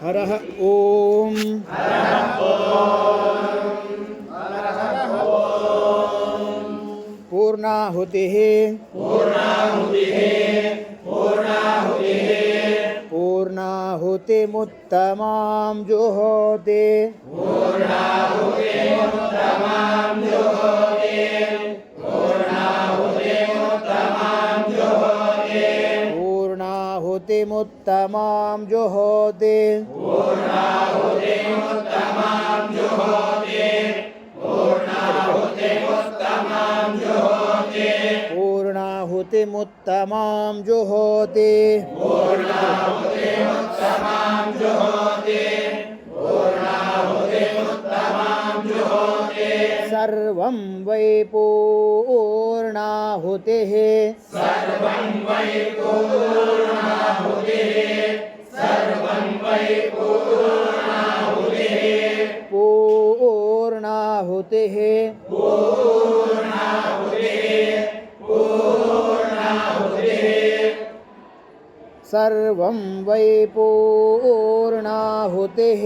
ಹರಃ ಓಂ ಪೂರ್ಣಾಹುತಿಃ ಪೂರ್ಣಾಹುತಿಮುತ್ತಮಾಂ ಜುಹೋತಿ पूर्णाहुतिमुत्तमां जुहोति पूर्णाहुतिमुत्तमां जुहोति सर्वं वै पूर्णाहुतिः पूर्णाहुतिः सर्वं वै पूर्णाहुतिः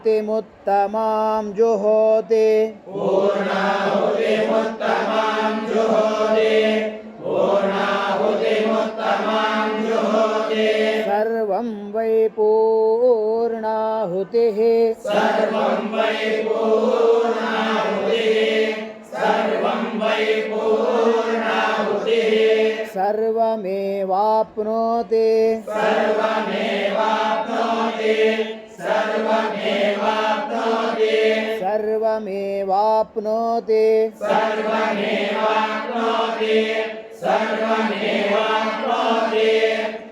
पूर्णाहुतिमुत्तमां जुहोति सर्वं वै पूर्णाहुतिः सर्वमेवाप्नोति सर्वमेवाप्नोति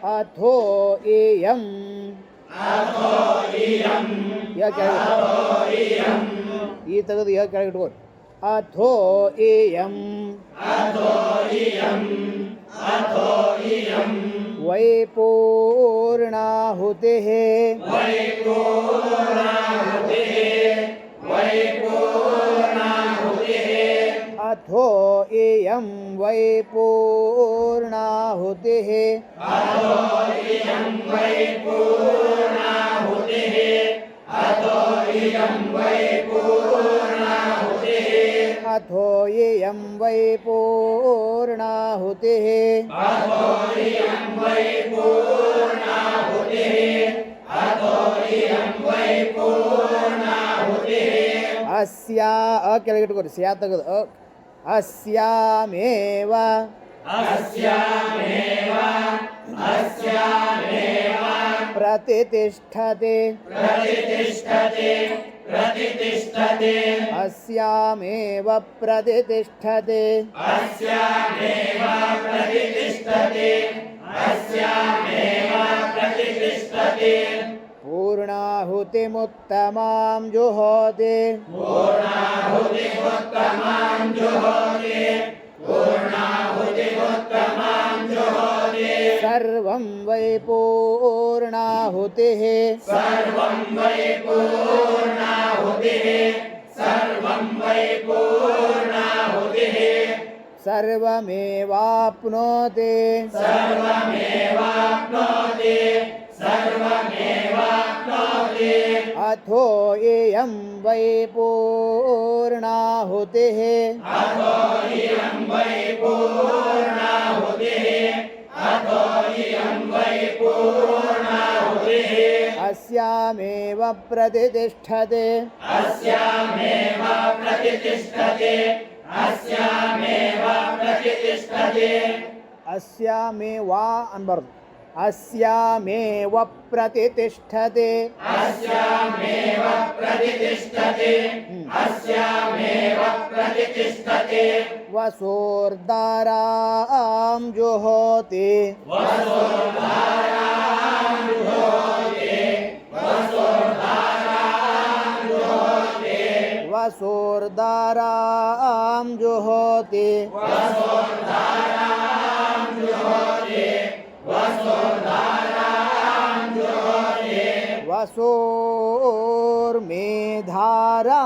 अथो इयं ಈ ತೆಗೆದು ಯಾ ಕೆಳಗೆ ಇಟ್ಕೋ ಅಥೋ ಇಯಂ ವೈ ಪೂರ್ಣಾಹುತಿಃ ಅಥೋ ಇಯಂ ವೈ ಪೂರ್ಣಾಹುತಿಃ ಅಥೋ ಇಯಂ ವೈ ಪೂರ್ಣಾಹುತಿಃ ಅಸ್ಯಾ ಕೆಳಗಿಟ್ಕೊರಿ ಸ್ಯಾ ತೆಗೆದು ಅಸ್ಯಾಮೇವ ಪ್ರತಿಷ್ಠತೆ ಅಸ್ಯಾಮೇವ ಪ್ರತಿಷ್ಠತೆ पूर्णाहुतिमुत्तमां जुहोति सर्वं वै पूर्णाहुतिः सर्वमेवाप्नोति अथो इयं वै पूर्णाहुतिः अस्यामेव प्रतिष्ठते अस्यामेवा अनबारದು अस्यामेव प्रतिष्ठते वसोर्धारां जुहोति वसोर्धारां जुहोति वसो वसोर्मेधारा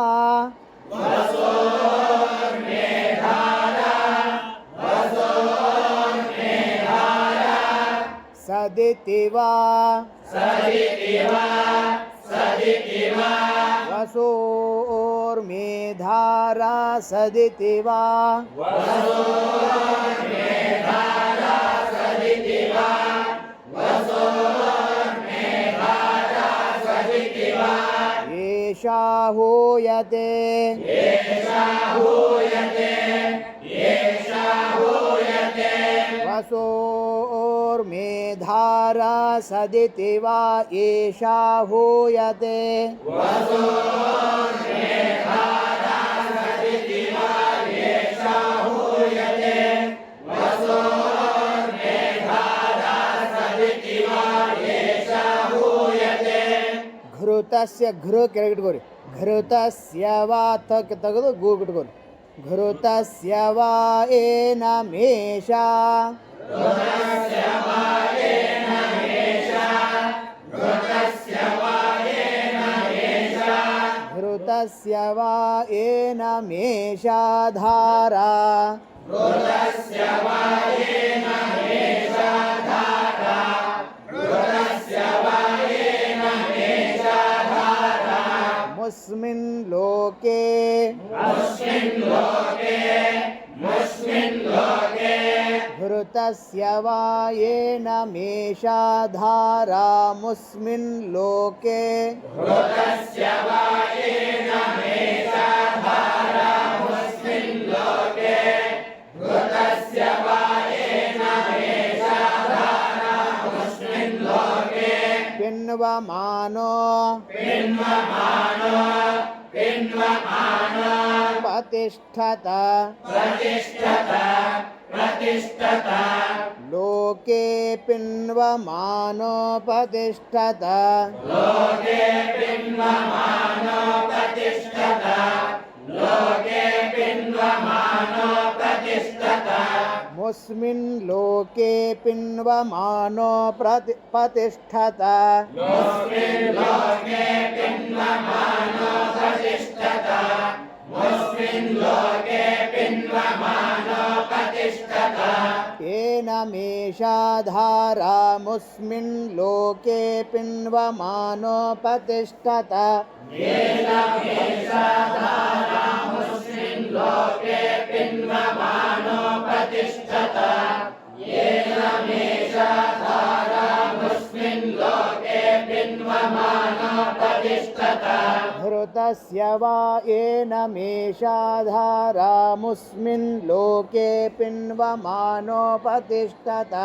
सदितिवा वसोर्मेधारा सदितिवा एषा हूयते वसोर्मेधारा सदितिवा एषा हूयते घृतस्य घृ ಕೆಳಗಿಟ್ಕೋರಿ घृतस्य वा ತಕ್ ತೆಗೆದು ಗು ಇಟ್ಕೋರಿ घृतस्य वा ಏನ ಮೇಷ घृतस्य वा ಏನ ಮೇಷಧಾರಾ मुस्मिन् लोके घृतस्य वा येन मेषधारा मुस्मिन् लोके पिन्वमानो प्रतिष्ठत लोके पिन्वमानो प्रतिष्ठत मुस्मिन् लोके पिन्वमानो प्रतिष्ठत येन मेषधारा मुस्मिन् लोके पिन्वमानो प्रतिष्ठत घृतस्य वा येन मेषधारा मुस्मिन् लोके पिन्वमानो प्रतिष्ठत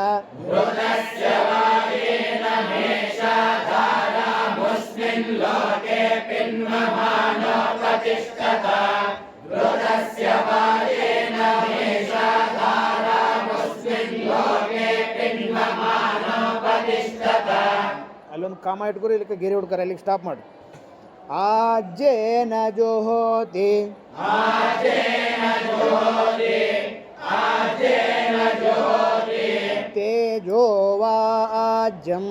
ಅಲ್ಲೊಂದು ಕಾಮ ಇಟ್ಕೊರಿ ಇಲ್ಲಿಗೆ ಗೆರೆ ಹುಡ್ಕರ ಇಲ್ಲಿಗೆ ಸ್ಟಾಪ್ ಮಾಡಿ ಆಜ್ಜೇನ ಜೋಹೋತಿ ತೇಜೋ ವಾ ಆಜ್ಯಂ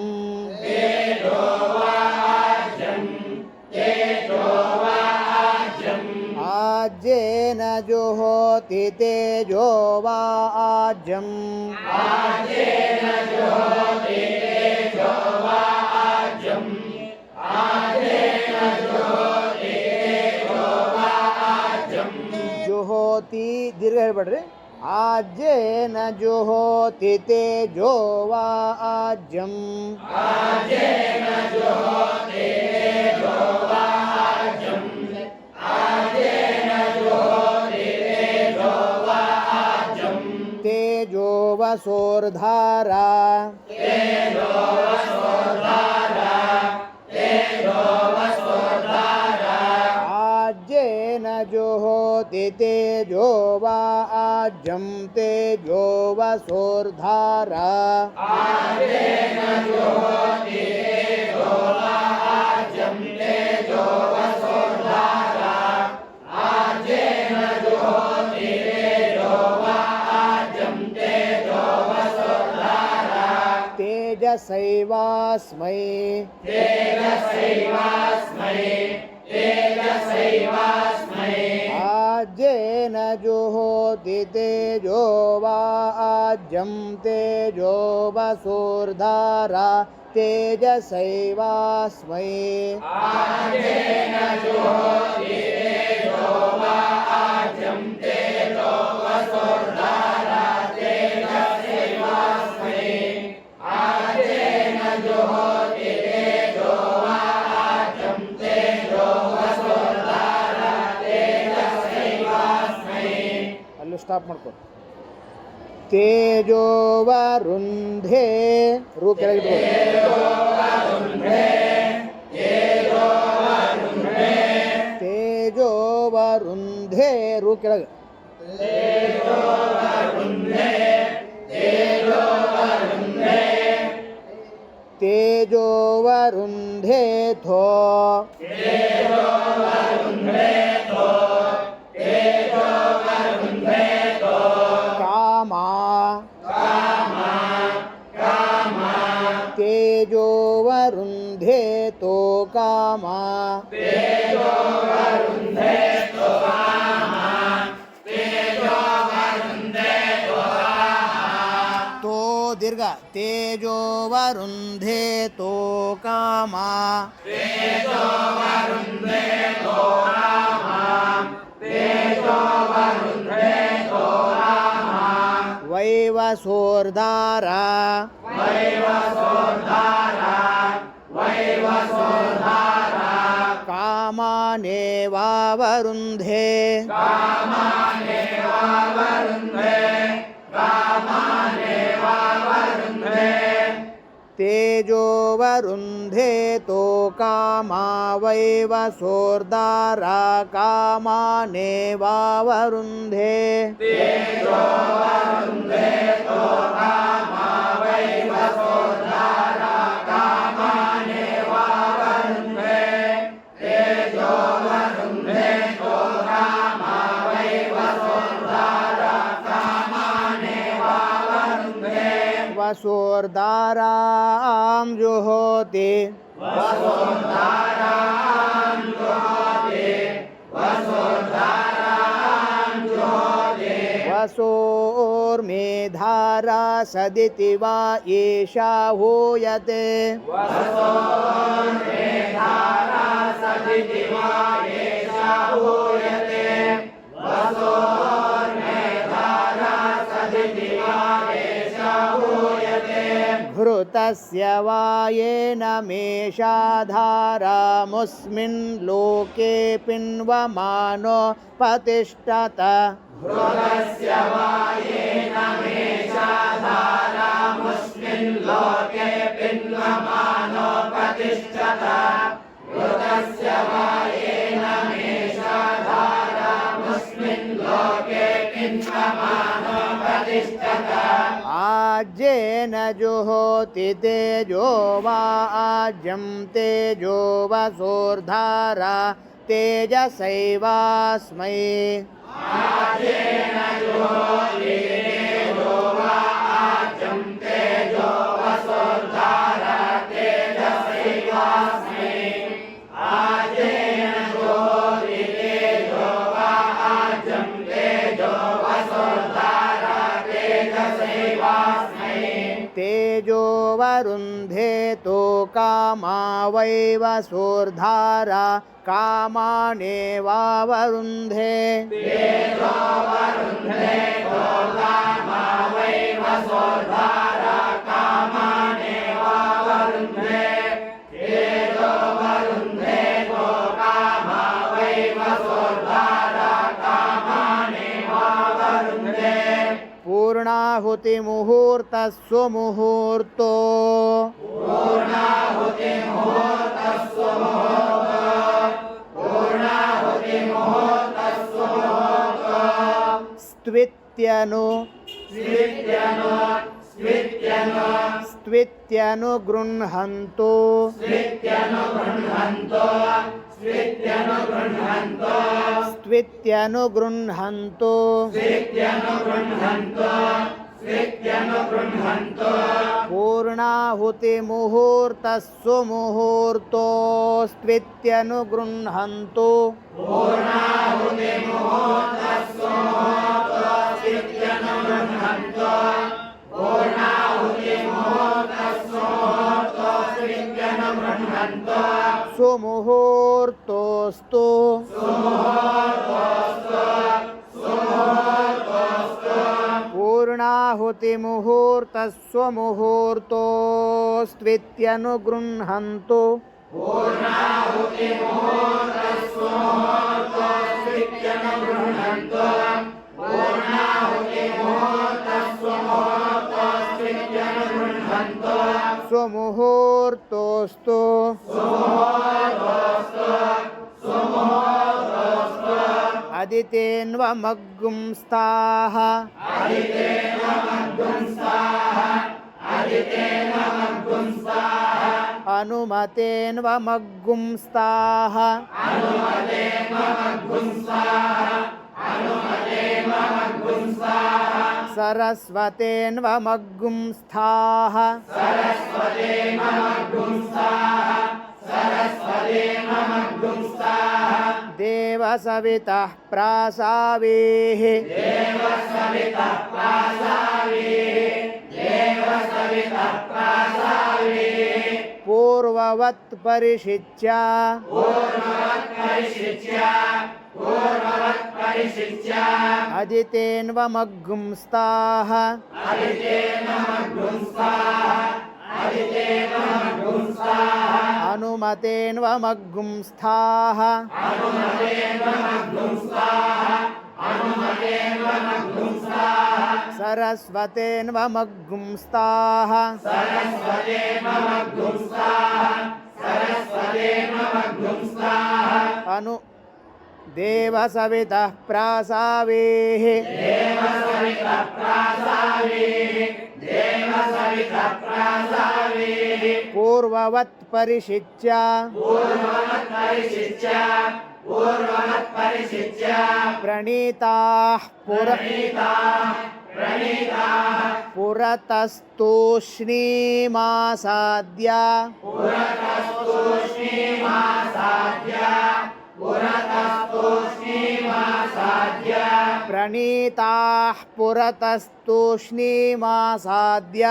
आज्येन जुहोति तेजो वा आज्यम् जुहोति दीर्घ ಹೇಳ್ಬೇಡ್ರಿ आज्येन जुहोति तेजो वा आज्यम् तेजो वसोर्धारा आज्येन जुहोति तेजो वा आज्यं तेजो वसोर्धारा तेजसैवास्मै जुहोति तेजो वाज्यं तेजो वसुर्धारा तेजसैवास्मै आजेन जुहोति तेजो वाज्यं तेजो वसुर्धारा तेजसैवास्मै आजेन जुहोति तेजो वाज्यं तेजो वसुर्धारा तेजसैवास्मै ಅಲ್ಲೂ ಸ್ಟಾಪ್ ಮಾಡ್ಕೊ ತೇಜೋ ವರುಂಧೆ ರು ಕೆಳಗೆ ತೇಜೋ ವರುಂಧೆ ರು ಕೆಳಗೆ ತೇಜೋ ವರುಂಧೆ ಥೋ ಕಾಮಾ तेजो वरुंधे तो कामा तो दीर्घ तेजो वरुंधे तो कामा वैवसोर्धारा कामानेवावरुन्धे तेजो वरुन्धे तो कामा वैवसोर्धारा कामानेवावरुन्धे वसोर्धारां जुहोति वसोर्मेधारा सदिति वा एषा हूयते घृतस्य वा येन मेषाधारामुस्मिन् लोके पिन्वमानो प्रतिष्ठत आज्येन जुहोति तेजो वाज्यं तेजो वसुर्धारा तेजसैवास्मै तेजो वरुन्धे तो कामा वैवसोर्धारा कामानेवावरुन्धे पूर्णाहुति मुहूर्तः सुमुहूर्तो स्त्वित्यनु स्त्वित्यनुगृह्णन्तो स्त्वित्यनुगृह्णन्तो पूर्णाहुतिमुहूर्तः सुमुहूर्तो स्त्वित्यनुगृह्णन्तो सुमुहूर्तोऽस्तु पूर्णाहुतिमुहूर्तः स्वमुहूर्तोऽस्त्वित्यनुगृह्णन्तु स्वमुहूर्तोऽस्तु अदितेन्वमग्गुंस्ताः अनुमतेन्वमग्गुंस्ताः सरस्वतेन्वमग्गुंस्थाः देवसवितः प्रासावेः पूर्ववत् परिशिच्य अदितेन्वमग्गुंस्ताः अनुमतेन्वमग्गुंस्थाः सरस्वतेन्वमग्गुंस्ताः अनु देवसवितः प्रासावेः पूर्ववत् परिशिच्य प्रणीताः पुरतस्तूष्णीमासाद्य प्रणीताः पुरतस्तूष्णीमासाद्य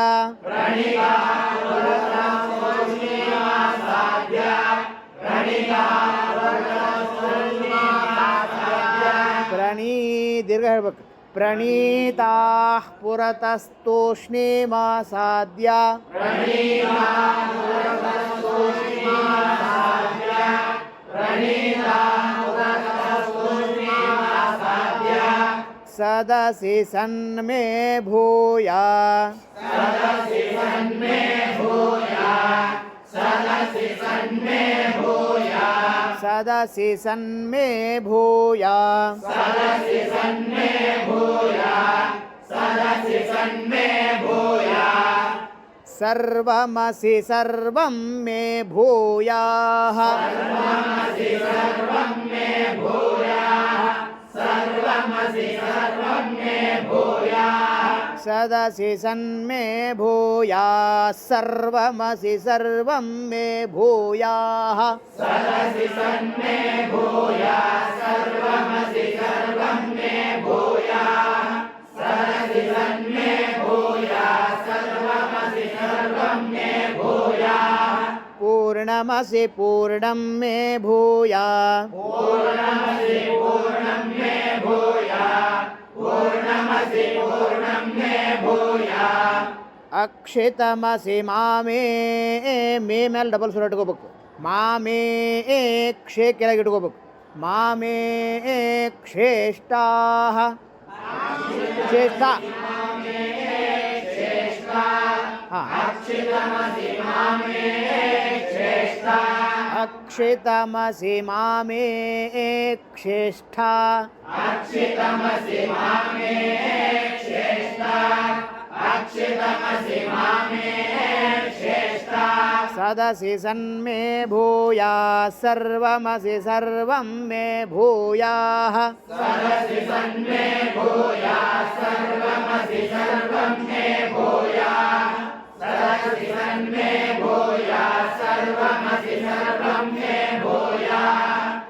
प्रणीताः पुरतस्तूष्णीमासाद्य सदसि सन्मे भूया सदसि सन्मे भूया सर्वमसि सर्वं मे भूयाः सदसि सन्मे भूया सर्वमसि सर्वं मे भूयाः पूर्णमसि पूर्णं मे भूया अक्षितमसि मामे मे ಮೇಲೆ ಡಬಲ್ ಸುರ ಇಟ್ಕೋಬೇಕು ಮಾಮೇ ಕ್ಷೇ ಕೆಳಗೆ ಇಟ್ಕೋಬೇಕು ಮಾಮೇ ಕ್ಷೇಷ್ಟಾಃ ಕ್ಷೇಷ್ಠ अक्षितमसि मामे क्षेष्ठा सदसि सन्मे भूया सर्वमसि सर्वं मे भूयाः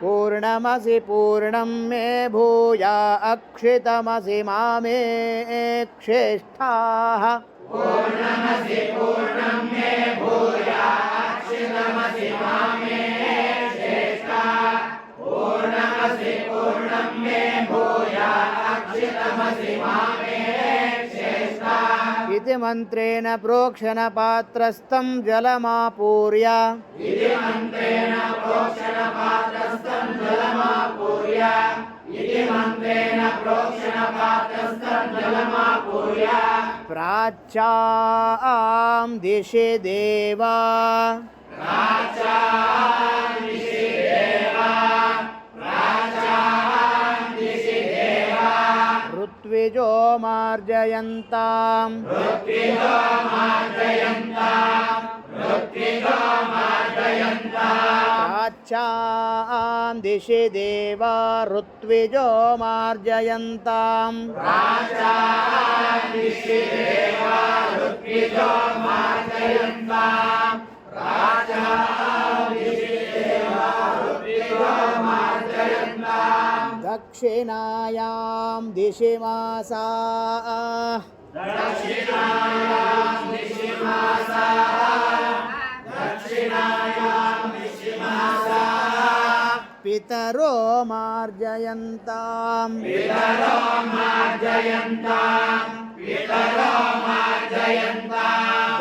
पूर्णमसि पूर्णं मे भूया अक्षितमसि मामे क्षेष्ठाः पूर्णमसि मामे श्रेष्ठा पूर्णमसि पूर्णं मे भूयात् अक्षितमसि मामे श्रेष्ठा इति मन्त्रेण प्रोक्षण पात्रस्थं जलमापूर्य इति मन्त्रेण प्रोक्षण पात्रस्थं जलमापूर्य इति मन्त्रेण प्रोक्षण पात्रस्थं जलमापूर्य प्राच्यां दिशि देवा प्राच्यां दिशि देवा प्राच्यां दिशि देवा ऋत्विजो मार्जयन्तां ऋत्विजो मार्जयन्तां ऋत्विजो मार्जयन्तां प्राच्यां दिशि देवा ऋत्विजो मार्जयन्तां प्राच्यां दिशि देवा ऋत्विजो मार्जयन्तां प्राच्यां दिशि देवा ऋत्विजो मार्जयन्तां दक्षिणायां दिशि मासाः दक्षिणायां दिशि मासाः दक्षिणायां दिशि मासाः पितरो मार्जयन्तां पितरो मार्जयन्तां पितरो मार्जयन्तां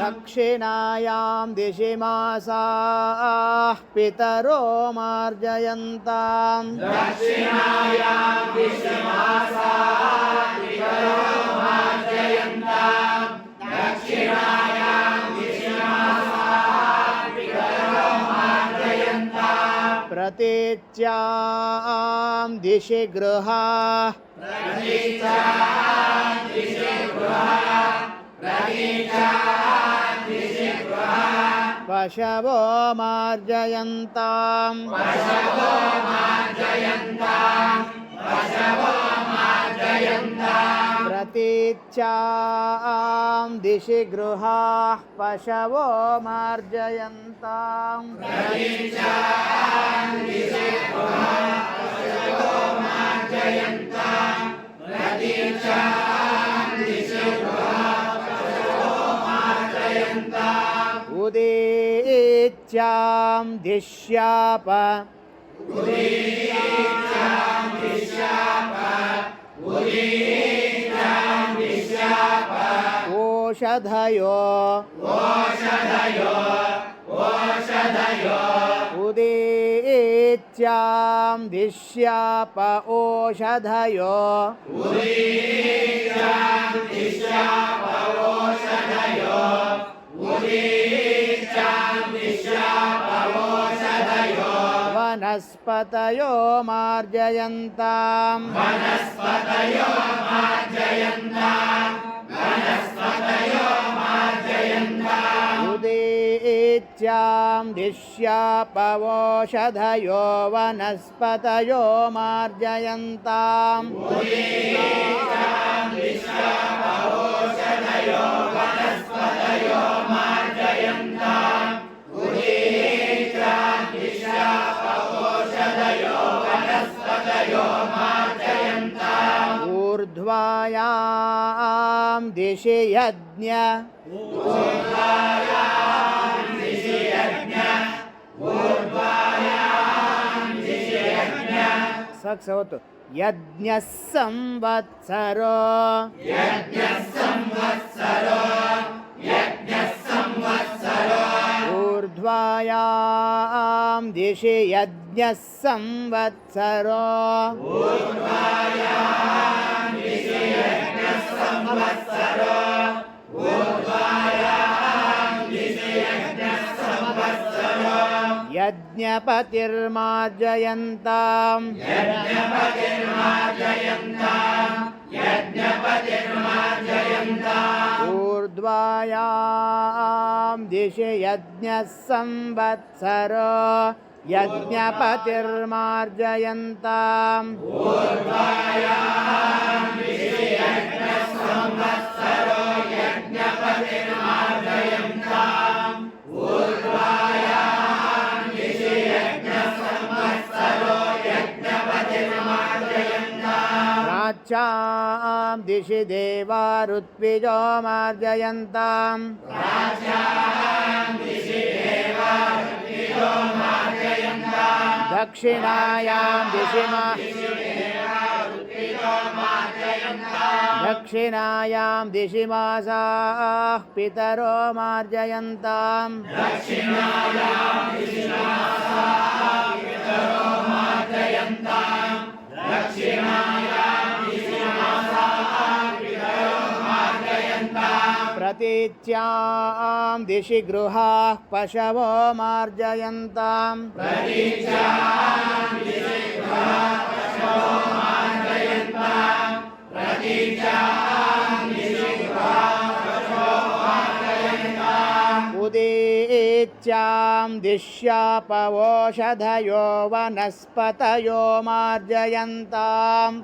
दक्षिणायां दिशि मासाः पितरो मार्जयन्तां दक्षिणायां दिशि मासाः पितरो मार्जयन्तां दक्षिणायां दिशि मासाः पितरो मार्जयन्तां प्रतीच्यां दिशि गृहाः प्रतीचां दिशि गृहाः प्रतीचां दिशि गृहाः पशवो मार्जयन्तां पशवो मार्जयन्तां पशवो मार्जयन्तां प्रतीच्यां दिशि गृहाः पशवो मार्जयन्तां प्रतीचां दिशि गृहाः पशवो मार्जयन्तां प्रतीचां दिशि गृहाः पशवो मार्जयन्ताम् उदीच्यां दिश्याप उदीच्यां दिश्याप उदीच्यां दिश्याप ओषधयो ओषधयो ओषधयो उदीच्यां दिश्याप ओषधयो उदीच्यां दिश्याप ओषधयो उदीच्यां दिश्याप ओषधयो वनस्पतयो मार्जयन्तां वनस्पतयो मार्जयन्तां वनस्पतयो मार्जयन्तां उदीच्यां दिश्याप ओषधयो वनस्पतयो मार्जयन्ताम् उदीच्यां दिश्याप ओषधयो वनस्पतयो मार्जयन्तां उदीच्यां दिश्याप ओषधयो वनस्पतयो मार्जयन्ताम् ऊर्ध्वायां दिशि यज्ञ ऊर्ध्वायां दिशि यज्ञ ऊर्ध्वायां दिशि यज्ञ सक्सवतु यज्ञः संवत्सरो यज्ञः संवत्सरो यज्ञः संवत्सरो ऊर्ध्वायां दिशि यज्ञः संवत्सरो ऊर्ध्वायां दिशि यज्ञः संवत्सरो ऊर्ध्वायां दिशि यज्ञः संवत्सरो यज्ञपतिर्मार्जयन्तां यज्ञपतिर्मार्जयन्तां यज्ञपतिर्मार्जयन्ताम् ऊर्ध्वायां दिशि यज्ञः संवत्सरो यज्ञपतिर्मार्जयन्ताम् ऊर्ध्वायां दिशि यज्ञः संवत्सरो यज्ञपतिर्मार्जयन्ताम् ऊर्ध्वायां दिशि यज्ञः संवत्सरो यज्ञपतिर्मार्जयन्ताम् प्राच्यां दिशि देवा ऋत्विजो मार्जयन्ताम् प्राच्यां दिशि देवा ऋत्विजो दक्षिणायां दिशि दक्षिणायां दिशि मासाः पितरो मार्जयन्ताम् प्रतीच्यां दिशि गृहाः पशवो मार्जयन्ताम् उदीच्यां दिश्यापवोषधयो वनस्पतयो मार्जयन्ताम्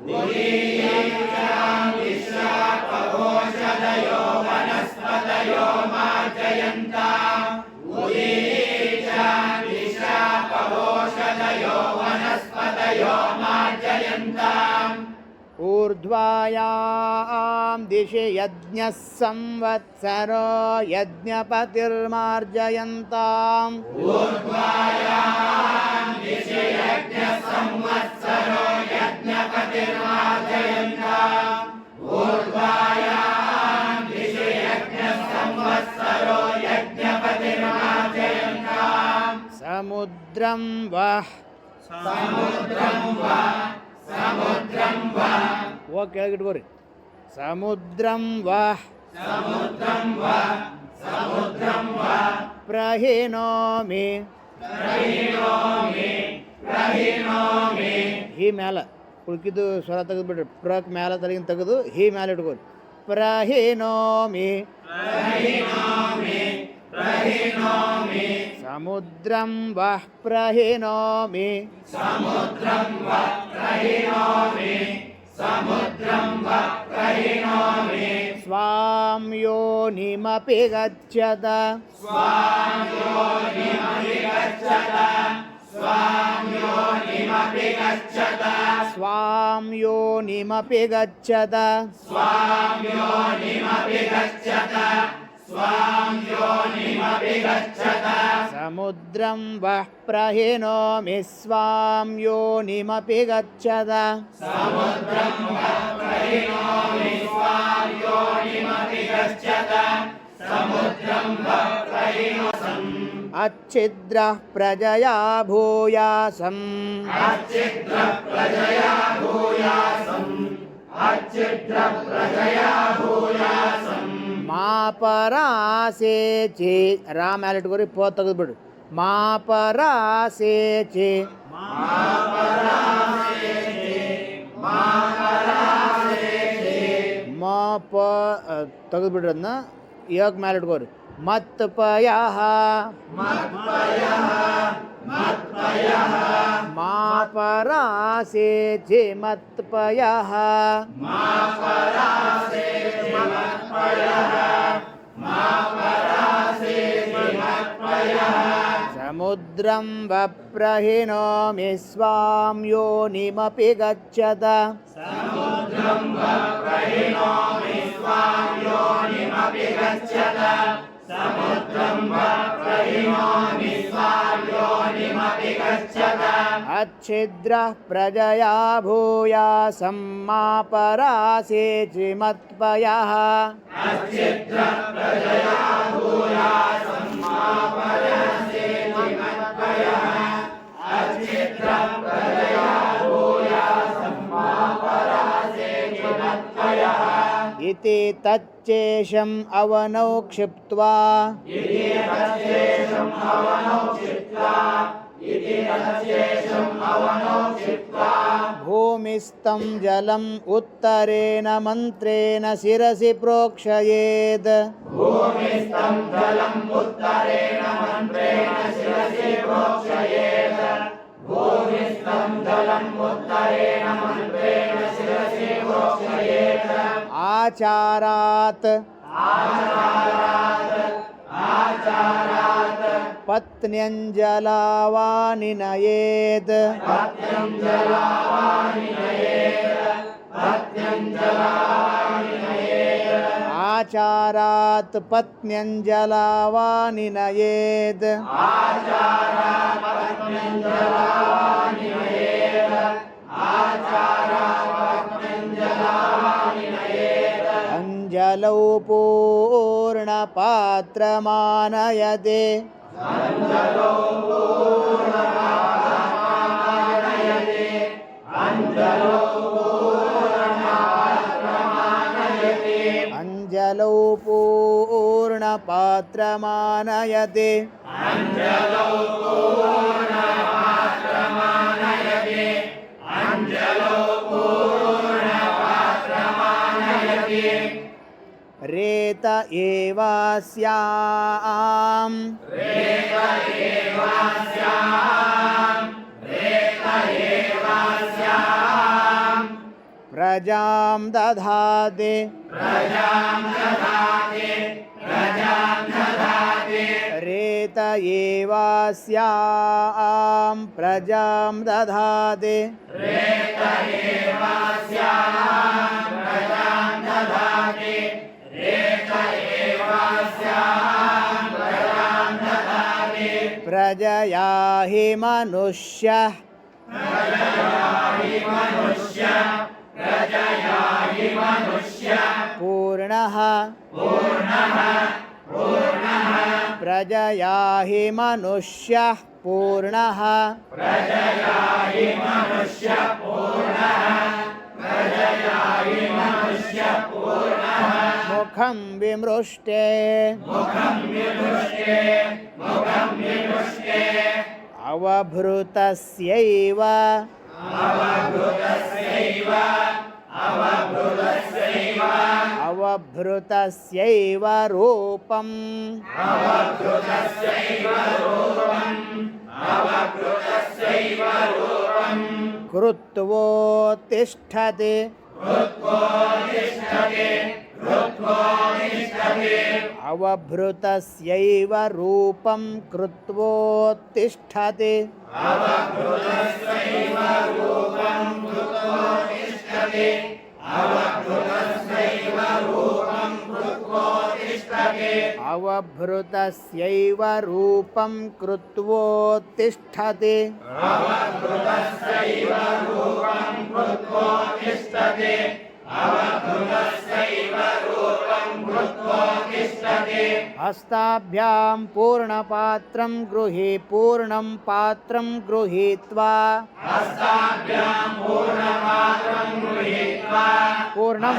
ऊर्ध्वायां दिशि यज्ञः संवत्सरो यज्ञपतिर्मार्जयन्ताम् समुद्रं वः वो ಕೆಳಗಿಟ್ಕೋರಿ समुद्रं वः प्रहिणोमि ही ಮ್ಯಾಲ ಉಳ್ಕಿದ್ದು ಸ್ವರ ತೆಗೆದುಬಿಡ್ರಿ ಪ್ರಕ್ ಮ್ಯಾಲ ತಲೆಗಿನ ತೆಗೆದು ಹಿ ಮ್ಯಾಲ ಇಟ್ಕೋರಿ प्रहिणोमि समुद्रं वः प्रहिणोमि स्वां योनिमपि गच्छत स्वां योनिमपि गच्छत समुद्रं वः प्रहिणोमि स्वां योनिमपि गच्छत अच्छिद्रः प्रजया भूयासम् मा परासेचे राम ಮ್ಯಾಲೆ ಇಟ್ಕೋರಿ ಪೋ ತೆಗೆದುಬಿಡ್ರಿ मा परासेचे ಮ ಪ ತೆಗೆದುಬಿಡ್ರಿ ಅದನ್ನ ಯ ಮ್ಯಾಲೆ ಇಟ್ಕೋರಿ मत् पयः मा परासेचे मत्पयः समुद्रं वप्रहिणोमि स्वां योनिमपि गच्छत अच्छिद्रः प्रजया भूयासं मा परासेचि मत्पयः इति तच्चेषम् अवनौ क्षिप्त्वा भूमिस्थं जलम् उत्तरेण मन्त्रेण शिरसि प्रोक्षयेत् आचारात् पत्न्यञ्जलावानिनयेत् आचारात् पत्न्यञ्जलावानि नयेत् अञ्जलौ पूर्णपात्रमानयते अञ्जलौ पूर्णपात्रमानयते रेत एवास्याम् प्रजां दधाते रेत एवास्यां प्रजां दधाते प्रजया हि मनुष्यः पूर्णः प्रजया हि मनुष्यः पूर्णः मुखं विमृष्टे अवभृतस्यैव अवभृतस्यैव रूपम् कृत्वोत्तिष्ठते अवभृतस्यैव रूपं कृत्वोत्तिष्ठते अवभृतस्यैव रूपं कृत्वोत्तिष्ठते हस्ताभ्यां पूर्णपात्रं गृहे पूर्णं पात्रं गृहीत्वा पूर्णं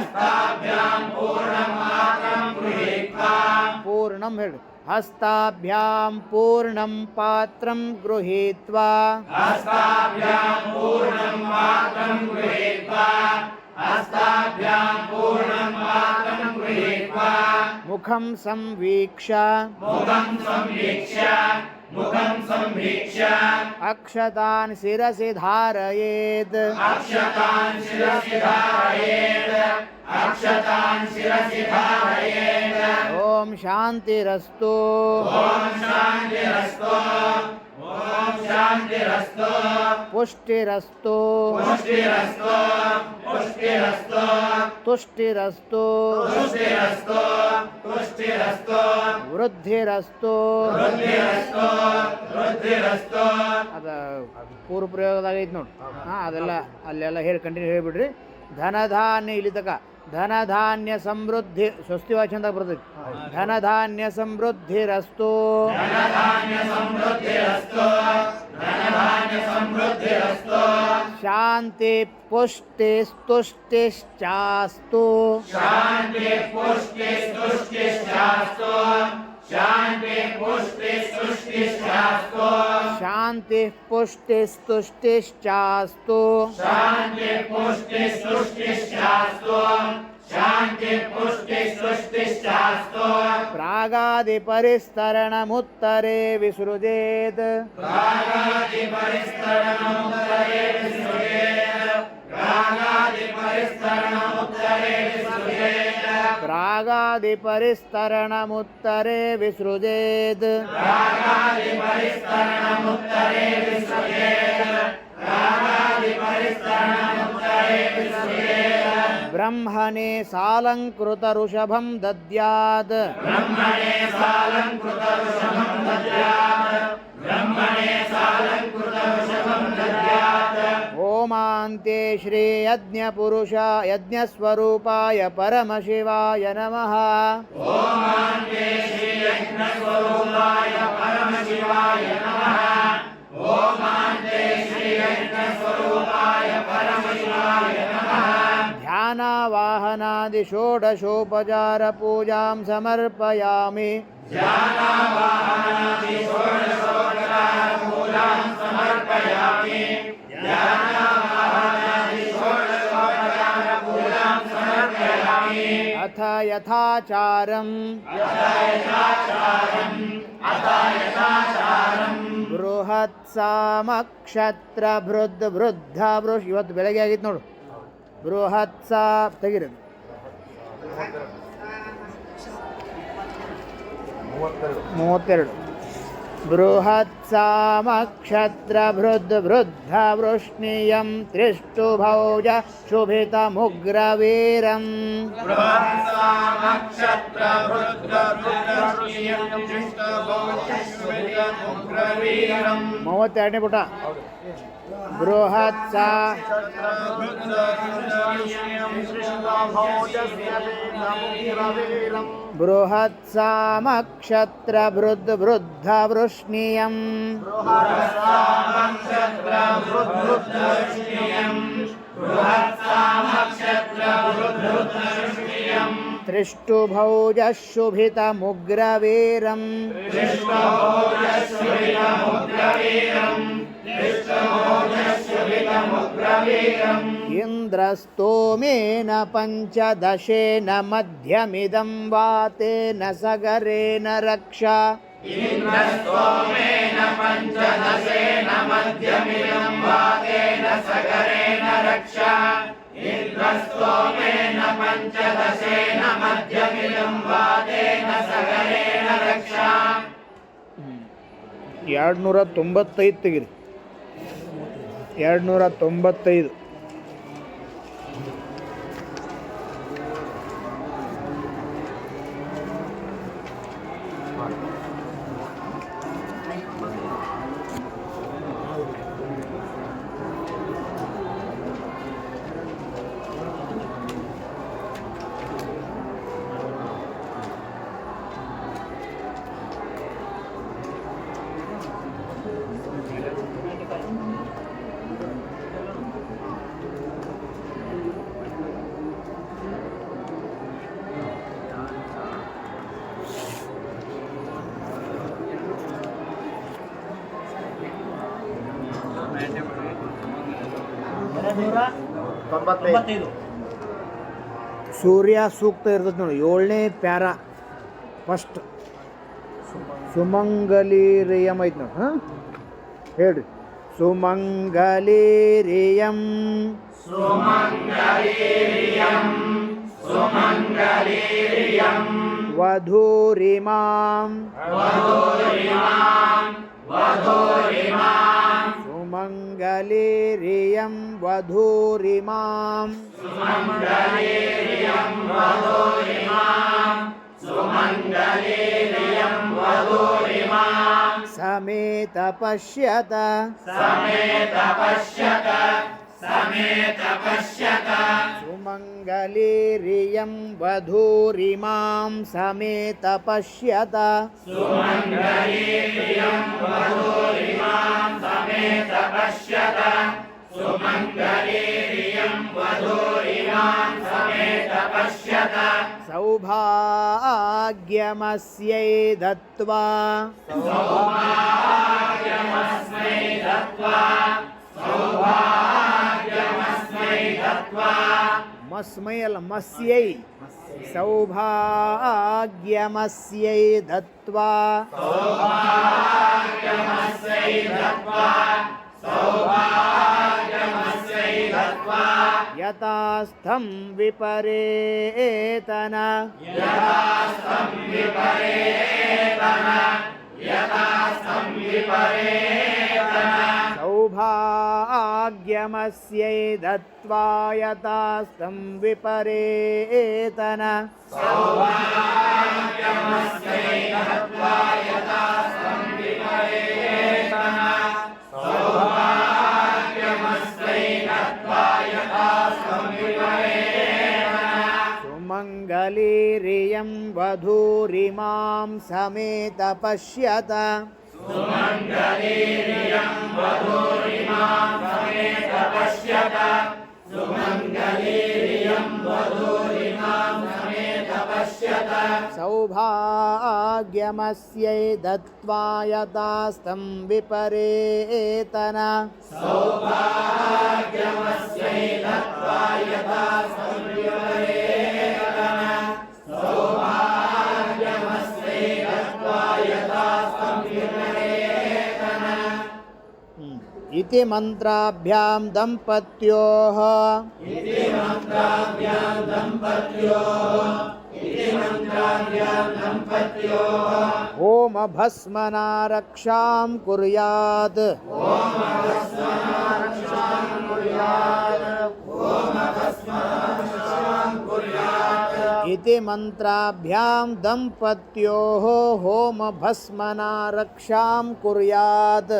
हस्ताभ्यां पूर्णं पात्रं गृहीत्वा मुखं संवीक्ष्य अक्षतान् शिरसि धारयेत् ॐ शान्तिरस्तु पुष्टिरस्तु तुष्टिरस्तु वृद्धिरस्तु ಅದ ಪೂರ್ವ ಪ್ರಯೋಗದಾಗ ಐತಿ ನೋಡಿ. ಅದೆಲ್ಲ ಅಲ್ಲೆಲ್ಲ ಹೇಳಿ ಕಂಟಿನ್ಯೂ ಹೇಳಿಬಿಡ್ರಿ. ಧನಧಾನ್ಯ ಇಲ್ಲಿ ತಕ ಧನಧಾನ್ಯ ಸಮೃದ್ಧಿ ಸ್ವಸ್ತಿ ವಾಚನದಾಗ ಬರ್ತೈತಿ. ಧನಧಾನ್ಯ ಸಮೃದ್ಧಿರಸ್ತು ಶಾಂತಿ ಪುಷ್ಟಿಸ್ತುಷ್ಟಿಶ್ಚಾಸ್ತು शांति पुष्टिस्तुष्टिश्चास्तु प्रागादिपरिस्तरणमुत्तरे विसृजेत् प्रागादिपरिस्तरणमुत्तरे विसृजेत् ब्रह्मणे सालङ्कृतऋषभं दद्यात् ब्रह्मणे सालङ्कृतऋषभं दद्यात् ब्रह्मणे सालङ्कृतऋषभं दद्यात् ओमान्ते श्रीयज्ञपुरुष यज्ञस्वरूपाय परमशिवाय नमः ओमान्ते श्रीयज्ञस्वरूपाय परमशिवाय नमः ओमान्ते श्रीयज्ञस्वरूपाय परमशिवाय नमः ध्यानावाहनादि षोडशोपचारपूजां समर्पयामि ध्यानावाहनादि षोडशोपचारपूजां समर्पयामि ध्यानावाहनादि षोडशोपचारपूजां समर्पयामि अथ यथाचारम् ಬೃಹತ್ಸಾಮಕ್ಷತ್ರಭೃದ್ವೃದ್ಧ ಇವತ್ತು ಬೆಳಗ್ಗೆ ಆಗಿತ್ತು ನೋಡು ಬೃಹತ್ಸಾ ತೆಗಿರಿ 32 ಬೃಹತ್ಸಾಮಕ್ಷತ್ರಭೃದ್ವೃದ್ಧವೃಷ್ಣಿಯಂ ತ್ರಿಷ್ಟುಭೌಜ ಶುಭಿತಮುಗ್ರವೀರಂ ಮೂವತ್ತೆರಡನೇ ಪುಟ ಬೃಹತ್ಸಾ ಬೃಹತ್ಸಾಮಕ್ಷತ್ರಭೃದ್ವೃದ್ಧವೃಷ್ಣಿಯಂ त्रिष्टुभौजशुभितमुग्रवीरम् इन्द्रस्तोमेन पञ्चदशेन मध्यमिदं वातेन सगरेण रक्षा इन्द्रस्तोमेन पञ्चदशेन मध्यमिदं वातेन सगरेण रक्षा इन्द्रस्तोमेन पञ्चदशेन मध्यमिदं वातेन सगरेण रक्षा 295 ತೆಗಿರಿ 295 ಸೂರ್ಯ ಸೂಕ್ತ ಇರ್ತದೆ ನೋಡಿ 7ನೇ ಪ್ಯಾರ ಫಸ್ಟ್ ಸುಮಂಗಲೀರಿಯಂ ಐತೆ ನೋಡಿ ಹಾಂ ಹೇಳ್ರಿ ಸುಮಂಗಲೀರಿಯಂ ವಧೂರಿಮಾಂ सुमंगलीरियं वधूरिमां समेत पश्यत सुमंगलीरियं वधूरिमां समेत पश्यत सौभाग्यमस्यै दत्त्वा मस्मै अल मस्यै सौभाग्यमस्यै दत्त्वा यथास्थं विपरेतन यथास्तं विपरेतन सौभाग्यमस्यै दत्त्वा यथास्तं विपरेतन सौभाग्यमस्यै दत्त्वा यथास्तं विपरेतन सौभाग्यमस्यै दत्त्वा यथास्तं विपरेतन सुमङ्गलीरियं वधूरिमां समेत पश्यत सुमङ्गलीरियं वधूरिमां समेत पश्यत सुमङ्गलीरियं वधूरिमां समेत पश्यत सौभाग्यमस्यै दत्त्वा यथास्तं विपरेतन सौभाग्यमस्यै दत्त्वा यथास्तं विपरेतन सौभाग्यमस्यै दत्त्वा यथास्तं विपरेतन इति मन्त्राभ्यां दम्पत्योः इति मन्त्राभ्यां दम्पत्योः होमभस्मनारक्षां कुर्यात् इति मन्त्राभ्यां दम्पत्योः होमभस्मनारक्षां कुर्यात्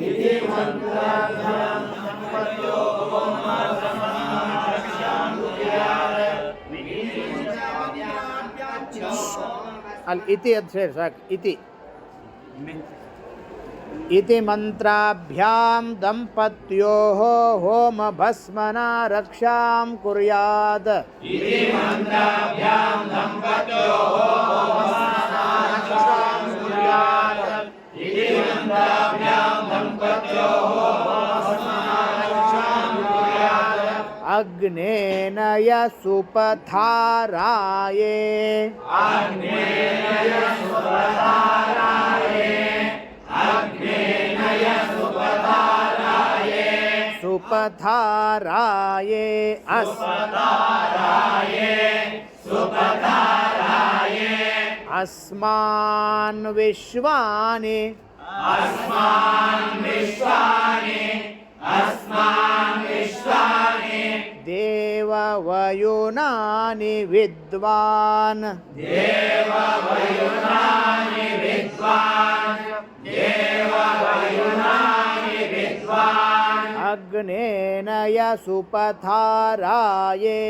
इति मन्त्राभ्यां दम्पत्योः होमभस्मनारक्षां कुर्यात् ಅಲ್ಲಿ ಇತಿ ಅಂತ ಹೇಳಿ ಸಾಕು ಇತಿ इति मन्त्राभ्यां दम्पत्योः होमभस्मनारक्षां कुर्यात् इति मन्त्राभ्यां दम्पत्योः होमभस्मनारक्षां कुर्यात् इति मन्त्राभ्यां दम्पत्योः होमभस्मनारक्षां कुर्यात् अग्नेनय सुपथाराये अग्नेनय सुपथाराये अग्नेनय सुपथाराये सुपथाराये सुपथाराये अस्मान् विश्वानि अस्मान् विश्वानि देववयुनानि विद्वान् देववयुनानि विद्वान् अग्नेनय सुपथाराये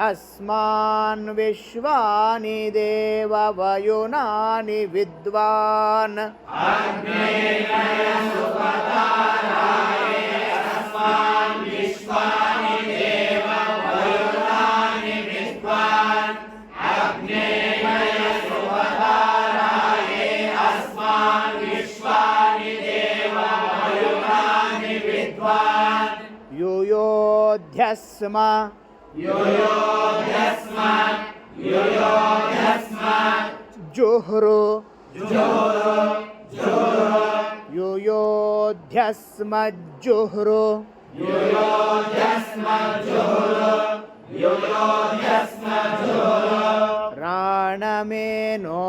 अस्मान् विश्वानि देववयुनानि विद्वान् अग्नेनय सुपथाराये अस्मान् विश्वानि देववयुनानि विद्वान् अग्नेनय सुपथाराये अस्मान् विश्वानि देववयुनानि विद्वान् युयोध्यस्म युयोध्यस्म जुह्रु जुह्रु युयोध्यस्म जुह्रु युयोध्यस्म जुह्रु राणमेनो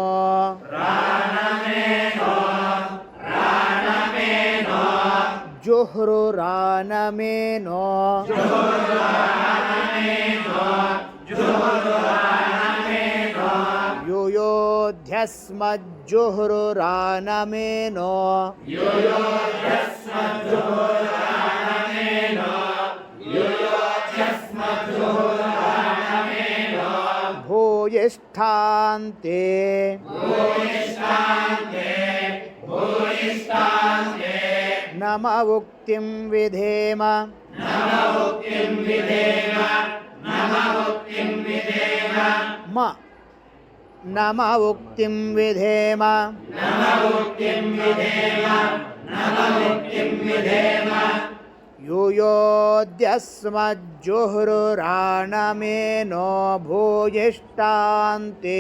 जुह्रु राणमेनो युयोध्यस्म जुह्रु राणमेनो भूयिष्ठान्ते नम उक्तिं विधेम म नम उक्तिं विधेम युयोद्यस्मज्जुह्रुराणमेनो भूयिष्ठान्ते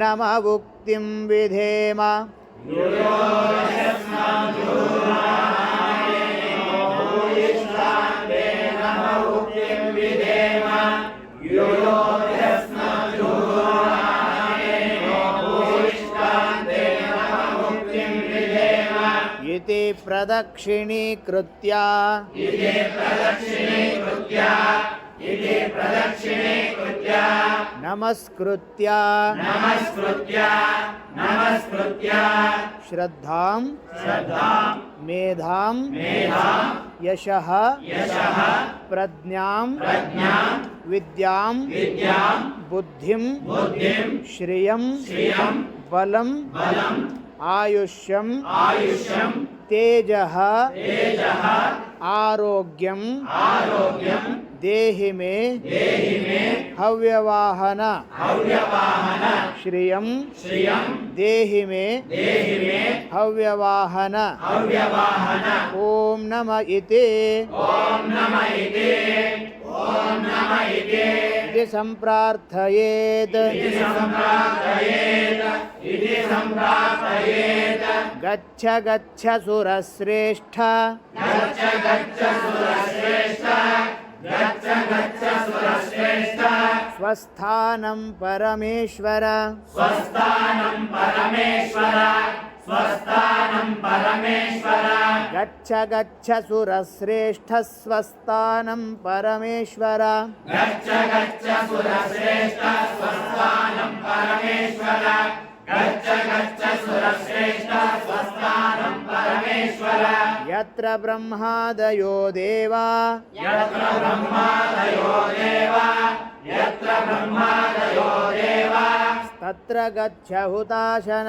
नम उक्तिं विधेम ಪ್ರದಕ್ಷಿಣೀಕೃತ್ಯ ನಮಸ್ಕೃತ್ಯ ಶ್ರದ್ಧಾಂ ಮೇಧಾಂ ಯಶಃ ಪ್ರಜ್ಞಾಂ ವಿದ್ಯಾಂ ಬುದ್ಧಿಂ ಶ್ರಿಯಂ ಬಲಂ ಆಯುಷ್ಯಂ ತೇಜಃ ಆರೋಗ್ಯಂ ದೇಹಿ ಮೇ ಹವ್ಯವಾಹನ ಶ್ರಿಯಂ ದೇಹಿ ಮೇ ಹವ್ಯವಾಹನ ಓಂ ನಮ ಇತಿ इति सम्प्रार्थयेत् गच्छ गच्छ सुरश्रेष्ठ स्वस्थानं परमेश्वर गच्छ गच्छ सुरश्रेष्ठ स्वस्थानं परमेश्वर यत्र ब्रह्मादयो देवा तत्र गच्छ हुताशन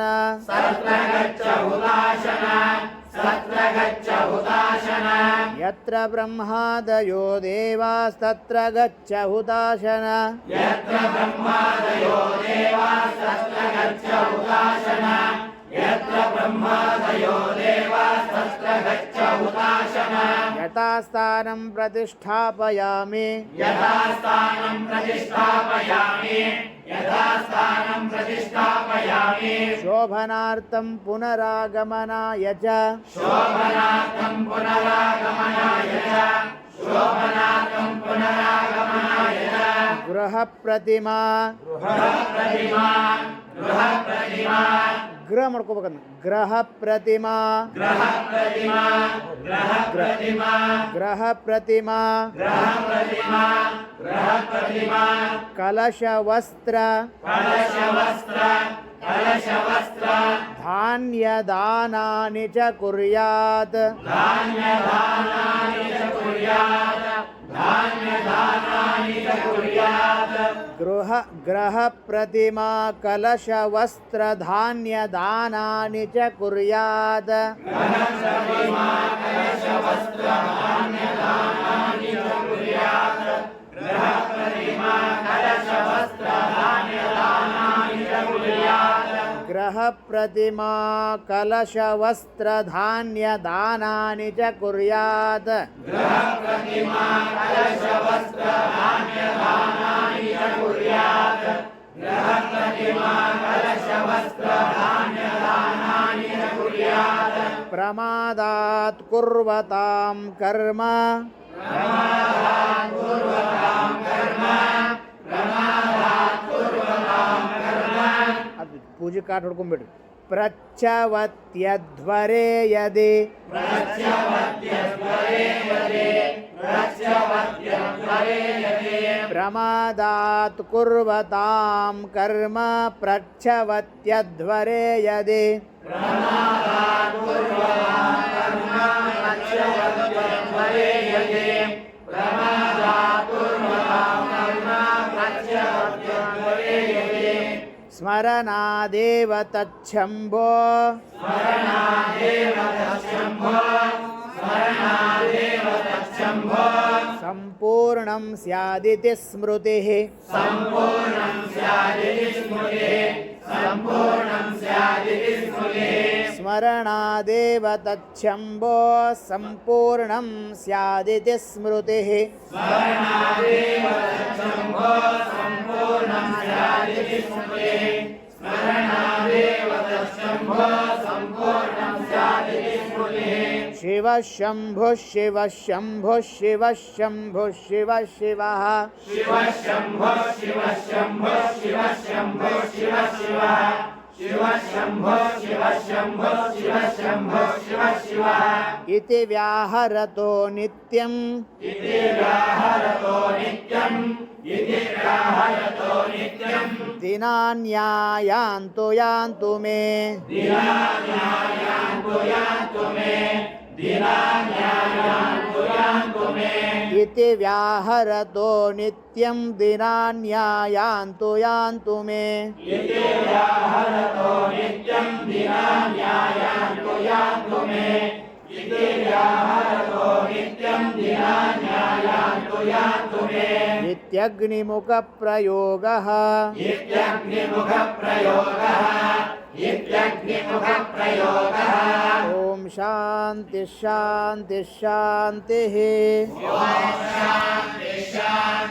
यत्र ब्रह्मादयो देवास्तत्र गच्छ हुताशन यथास्थानं प्रतिष्ठापयामि शोभनार्थं पुनरागमनाय च गृहप्रतिमा ಗೃಹ ಮಾಡ್ಕೋಬೇಕಂತ ಗ್ರಹ ಪ್ರತಿಮಾ ಕಲಶ ವಸ್ತ್ರ ಧಾನ್ಯ ದಾನಾನಿ ಚ ಕುರ್ಯಾತ್ ग्रह प्रतिमा कलश वस्त्र धान्य दानानि च कुर्यात् ग्रह प्रतिमा कलश वस्त्र धान्य दानानि च कुर्यात् प्रमादात् कुर्वतां कर्म ಅದು ಪೂಜೆ ಕಾರ್ಡ್ ಹೊಡ್ಕೊಂಡ್ಬಿಡ್ರಿ ಪ್ರಚ್ಛವತ್ಯಧ್ವರೇ ಯದಿ ಪ್ರಮಾದಾತ್ ಕುರ್ವತಾಂ ಕರ್ಮ ಪ್ರಚ್ಛವತ್ಯಧ್ವರೇ ಯದಿ ಸ್ಮರಣಾದೇವ ತಚ್ಛಂಭೋ ಸಂಪೂರ್ಣಂ ಸ್ಯಾದಿತಿ ಸ್ಮೃತಿಃ ಸ್ಮರಣಾದೇವ ತಚ್ಛಂಭೋ ಸಂಪೂರ್ಣಂ ಸ್ಯಾದಿತಿ ಸ್ಮೃತಿಃ ಶಿವ ಶಂಭು ಶಿವ ಶಂಭು ಶಿವ ಶಂಭು ಶಿವ ಶಿವಃ ಶಿವ ಶಂಭು ಶಿವ ಶಂಭು ಶಿವ ಶಂಭು ಶಿವ ಶಿವಃ शिव शम्भो शिव शम्भो शिव शम्भो शिव शिव इति व्याहरतो नित्यम् इति व्याहरतो नित्यम् इति व्याहरतो नित्यम् दिनान्यायान्तो यान्तु मे दिनान्यायान्तो यान्तु मे दिनान्यायान्तो यान्तु मे इति व्याहरतो नित्यं दिनान्यायान्तो यान्तु मे इति व्याहरतो नित्यं दिनान्यायान्तो यान्तु मे इति व्याहरतो नित्यं दिनान्यायान्तो यान्तु मे इत्यग्निमुखप्रयोगः इत्यग्निमुखप्रयोगः इत्यग्निमुखप्रयोगः ॐ शान्ति शान्ति शान्तिः ॐ शान्ति शान्ति